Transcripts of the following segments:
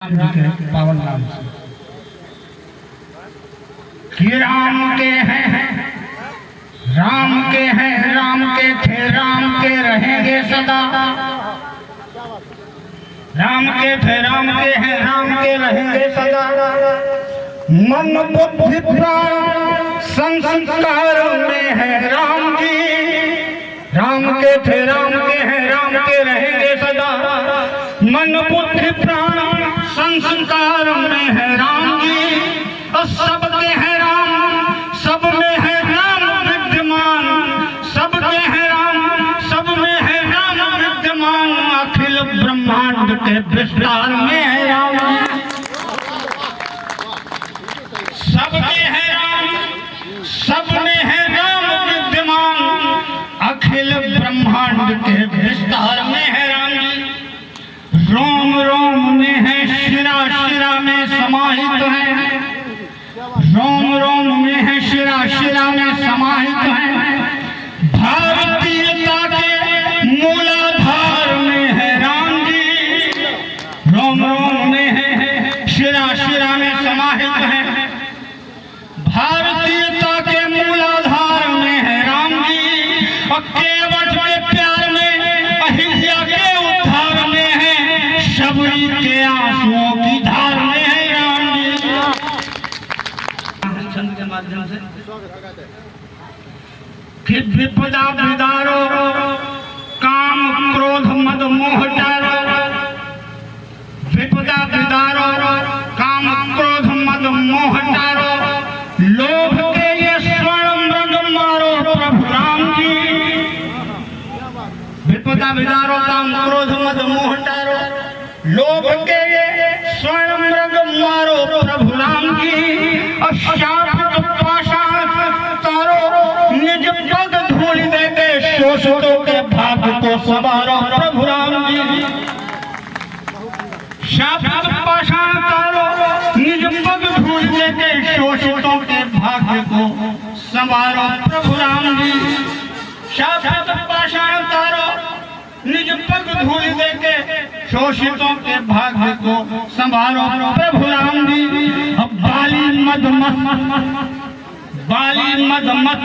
पावन नाम से कि राम के हैं, राम के हैं, राम के थे, राम के रहेंगे सदा। राम के थे, राम के हैं, राम के रहेंगे सदा। मन बुद्धि प्राण संस्कार में है राम जी। राम के थे, राम के हैं, राम के रहेंगे सदा। मन बुद्धि प्राण संस्कार में है राम जी। और सबके हैं राम, सब में है राम विद्यमान। सबके हैं राम, सब में है राम विद्यमान। अखिल ब्रह्मांड के विस्तार में है राम। सबके हैं राम, सब में है राम विद्यमान। अखिल ब्रह्मांड के विस्तार में है राम जी। रोम रोम में है, शिरा शिरा में समाहित है। रोम रोम में है, शिरा शिरा में समाहित है। भारतीयता के मूलाधार में है राम जी। रोम रोम में है, शिरा शिरा में समाहित है। भारतीयता के मूलाधार में है राम जी। और केवट के प्यार में, अहिल्या के उद्धार में है। शबरी के आंसुओं की धार में है राम जी। छंद के माध्यम से कि विपदा विदारो, काम क्रोध मद मोह टारो। विपदा विदारो, काम क्रोध मद मोह टारो। लोभ के ये स्वर्ण मृग मारो प्रभु राम जी। विपदा विदारो, काम क्रोध मद मोह टारो। लोभ के ये स्वर्ण मृग मारो प्रभु राम जी। और शापित पाषाण तारो, निज पद धूल दे के शोषितों के भाग्य को संवारो प्रभु राम जी। शापित पाषाण तारो, निज पद धूल दे के शोषितों के भाग्य को संवारो प्रभु राम जी। शापित पाषाण तारो, निज पग धूल दे के शोषितों के भाग्य को संभालो प्रभु राम जी। अब बाली मद मत, बाली मद मत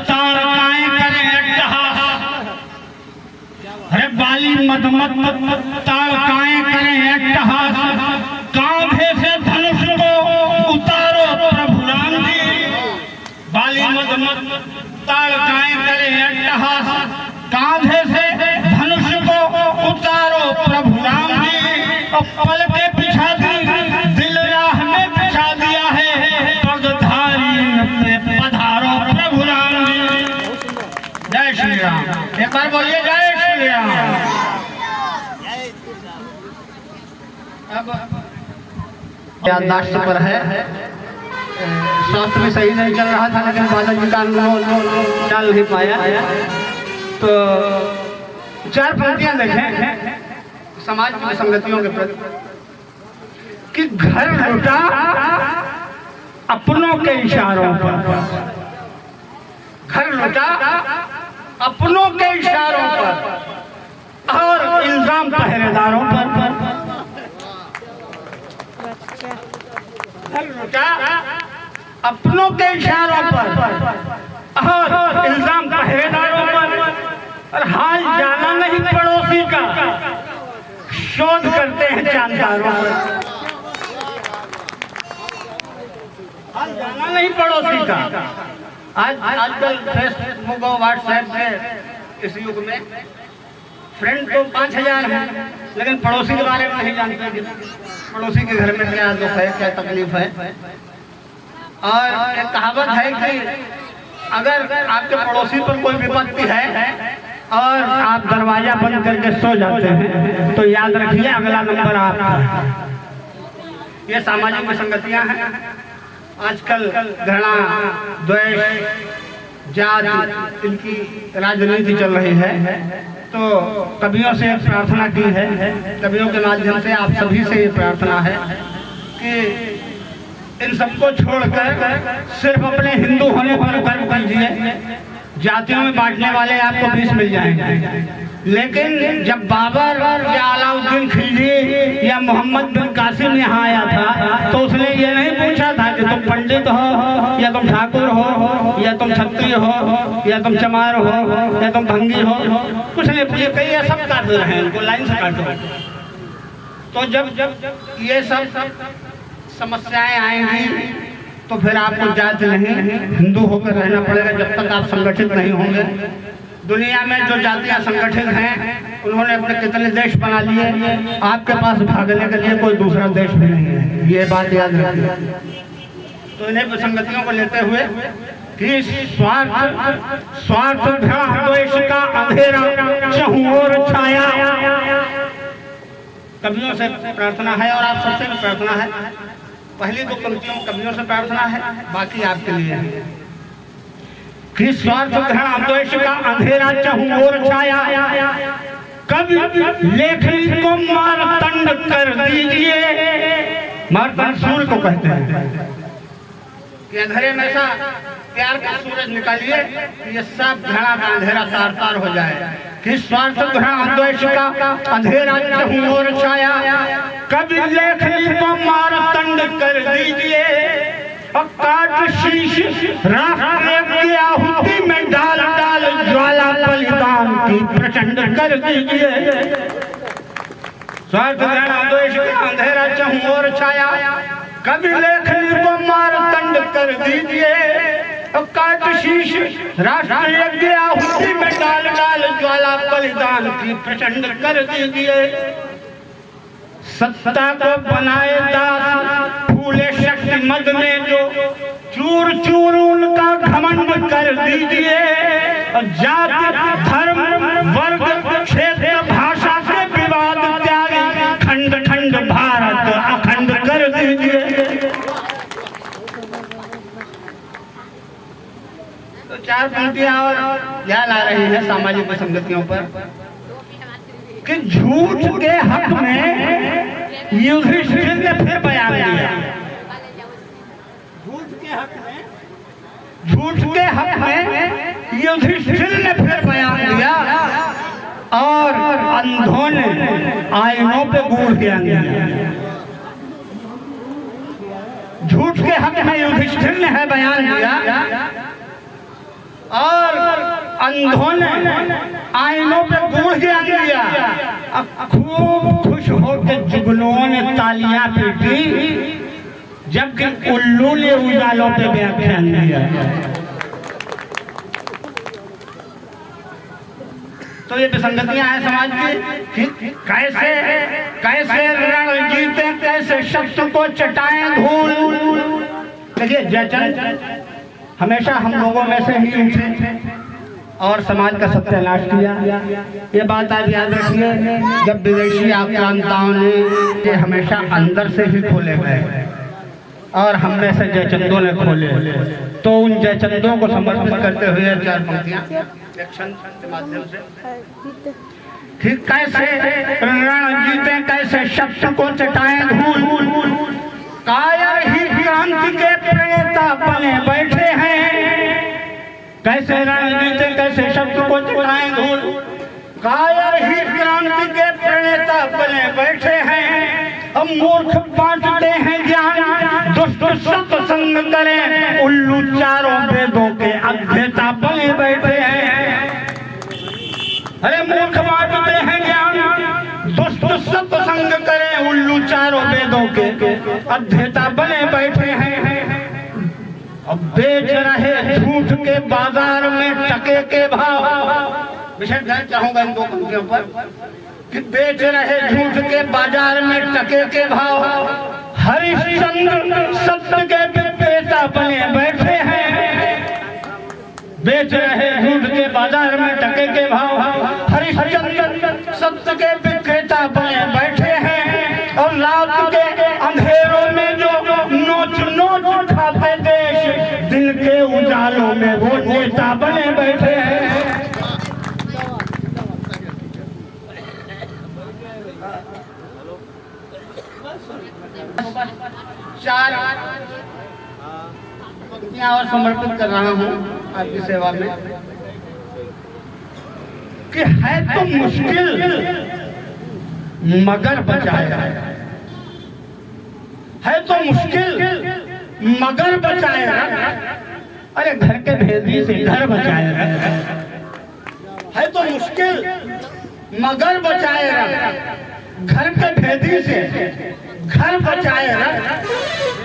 ताड़काएं करें अट्टहास। अरे बाली मद मत ताड़काएं करें अट्टहास। कांधे से धनुष को उतारो प्रभु राम जी। बाली मद मत ताड़काएं करें अट्टहास। कांधे से धनुष को उतारो प्रभु राम जी। और पल के पिछा दी, दिल राह में पिछा दिया है। पगधारी पे पधारो प्रभु राम जी। जय श्री राम। एक बार बोलिए जय श्री राम। अब याददाश्त पर है, स्वास्थ्य में सही नहीं चल रहा था, लेकिन बादल जी का डाल नहीं पाया। तो चार पंक्तियां देखें समाज की विसंगतियों के प्रति कि घर लुटा अपनों के इशारों पर। घर लुटा अपनों के इशारों पर और इल्जाम पहरेदारों पर। घर लुटा अपनों के इशारों पर और इल्जाम पहरेदारों पर। और हाल जाना नहीं पड़ोसी का, शोध करते हैं जानकारों पर। हाल जाना नहीं पड़ोसी का। आजकल फेसबुक और व्हाट्सएप के इस युग में फ्रेंड तो 5000 हैं, लेकिन पड़ोसी के बारे में नहीं जानते। पड़ोसी के घर में क्या दुख है, क्या तकलीफ है। और एक कहावत है कि अगर आपके पड़ोसी पर कोई विपत्ति है और आप दरवाजा बंद करके सो जाते हैं, तो याद रखिए अगला नंबर आपका है। ये सामाजिक विसंगतियां हैं। आजकल घृणा, द्वेष, जाति, इनकी राजनीति चल रही है। तो कवियों से प्रार्थना की है, कवियों के माध्यम से आप सभी से ये प्रार्थना है कि इन सबको छोड़कर सिर्फ अपने हिंदू होने पर गर्व कीजिए। जातियों में बांटने वाले आपको 20 मिल जाएंगे। लेकिन जब बाबर या अलाउद्दीन खिलजी या मोहम्मद बिन कासिम यहाँ आया था तो उसने ये नहीं पूछा था कि तुम पंडित हो या तुम ठाकुर हो या तुम छत्री हो या तुम चमार हो या तुम भंगी हो, कुछ नहीं पूछे। कई ये सब काट रहे हैं, इनको लाइन से काटो। तो जब ये सब समस्याएं आएंगी तो फिर आपको जात नहीं, हिंदू होकर रहना पड़ेगा जब तक आप संगठित नहीं होंगे। दुनिया में जो जातियां संगठित हैं उन्होंने अपने कितने देश बना लिए, आपके पास भागने के लिए कोई दूसरा देश भी नहीं है, ये बात याद रखिए। तो इन्हें विसंगतियों को लेते हुए कि स्वार्थ द्वेष का अंधेरा चहुं ओर छाया, कवियों से प्रार्थना है और आप सबसे भी प्रार्थना है। पहली दो पंक्तियों कवियों से प्रार्थना है, बाकी आपके लिए है कि स्वार्थ द्वेष का अंधेरा चहुं ओर छाया, कवि लेखनी को मारतंड कर दीजिए। मारतंड सूर्य को कहते हैं कि अंधेरे में सा प्यार का सूरज निकालिए, ये सब घड़ा का अंधेरा तार तार हो जाए। कि स्वार्थ द्वेष का अंधेरा चहुं ओर छाया, कवि लेखनी को मारतंड कर दीजिए। काट शीश राष्ट्र की आहुति में डाल डाल ज्वाला बलिदान की प्रचंड कर दीजिए। स्वार्थ द्वेष का अंधेरा चहुं ओर छाया, कवि लेखनी को मारतंड कर दीजिए। काट शीश राष्ट्र की आहुति में डाल डाल ज्वाला बलिदान की प्रचंड कर दीजिए। सत्ता को बनाए दास फूले शक्ति मद में जो, चूर चूर उनका घमंड कर दीजिए। जाति धर्म वर्ग क्षेत्र भाषा के विवाद त्यागी खंड खंड भारत अखंड कर दीजिए। तो चार पंक्तियां और याद आ रही है सामाजिक विसंगतियों पर कि झूठ के हक में युधिष्ठिर ने फिर बयान दिया। झूठ के हक में युधिष्ठिर ने फिर बयान दिया और अंधों ने आईनों पे गूढ़ ज्ञान दिया। झूठ के हक में युधिष्ठिर ने है बयान दिया और अंधों ने आईनों पे गूढ़ ज्ञान दिया। अब खूब खुश होकर जुगनुओं ने तालियां पीटी, जबकि उल्लू ने उजालों पे व्याख्यान दिया। तो ये विसंगतियां हैं समाज की। कैसे कैसे रण जीते, कैसे शत्रु को चटाएं धूल। देखिए जयचंद हमेशा हम लोगों में से ही उठे और समाज का सत्यानाश किया। ये बात आप याद रखिए, जब विदेशी आक्रांताओं ने ये हमेशा अंदर से ही खोले गए और हम में से जयचंदों ने खोले, तो उन जयचंदों को समर्पित करते हुए चार पंक्तियां के माध्यम से। ठीक कैसे रण जीते, कैसे शत्रु को चटाएं धूल। कायर ही क्रांति के प्रणेता बने बैठे हैं। कैसे रण जीते, कैसे शत्रु को चटाएं धूल। कायर ही क्रांति के प्रणेता बने बैठे हैं। हम मूर्ख बांटते हैं ज्ञान, दुष्ट सत्संग करें। उल्लू चारों वेदों के अध्येता बने बैठे हैं। अरे मूर्ख बांटते हैं ज्ञान, दुष्ट सत्संग करें। उल्लू चारों वेदों के अध्येता बने बैठे हैं। अब बेच रहे झूठ के बाजार में टके के भाव। विशेष ध्यान चाहूंगा इन दो पंक्तियों पर कि बेच रहे झूठ के बाजार में टके के भाव। हरिश्चंद्र सत्य के विक्रेता बने बैठे हैं। बेच रहे झूठ के बाजार में टके के भाव। हरिश्चंद्र सत्य के विक्रेता बने बैठे हैं। और रात के अंधेरों में जो नोच नोच खाते देश, दिन के उजालों में वो नेता बने बैठे हैं। चार पंक्तियां और समर्पित कर रहा हूं आपकी सेवा में। कि है तो मुश्किल मगर बचाए रख, है तो मुश्किल मगर बचाए रख। अरे घर के भेदी से घर बचाए रख, है तो मुश्किल मगर बचाए रख, घर के भेदी से घर बचाए रख।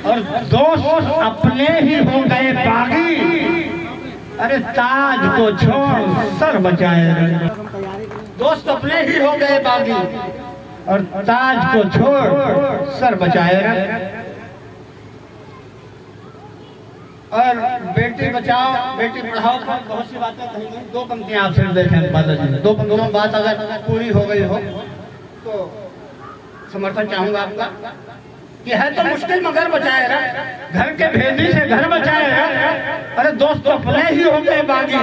और दोस्त अपने ही हो गए बागी, अरे ताज को छोड़ सर बचाए रख। दोस्त अपने ही हो गए बागी और ताज को छोड़ सर बचाए रख। और बेटी बचाओ बेटी पढ़ाओ पर बहुत सी बातें कही गई। दो पंक्तियां आप सिर्फ देखें बादल जी, दो पंक्तियों में बात अगर पूरी हो गई हो तो समर्थन चाहूंगा आपका कि है तो मुश्किल मगर बचाए रख, घर के भेदी से घर बचाए रख। अरे दोस्त अपने ही हो गए बागी,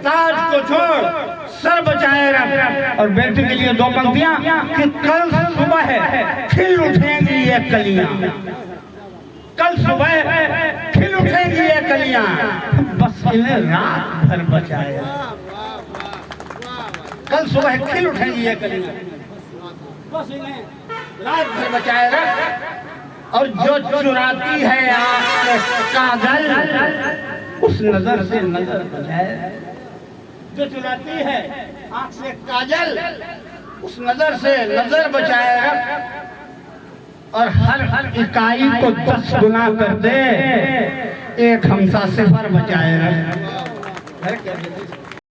ताज को छोड़ सर बचाए रख। और बेटी के लिए दो पंक्तियां कि कल सुबह खिल उठेंगी ये कलियां, कल सुबह खिल उठेंगी ये कलियां, बस इन्हें रात भर बचाए। कल सुबह खिल उठेंगी ये कलियां, बस इन्हें रात भर बचाए रख। और जो चुराती है आपके काजल, उस नजर से नजर बचाए। जो चुराती है आंख से काजल, उस नजर से नजर बचाए रख। और हर इकाई को 10 गुना कर दे, एक हमसा सिफर बचाए रख।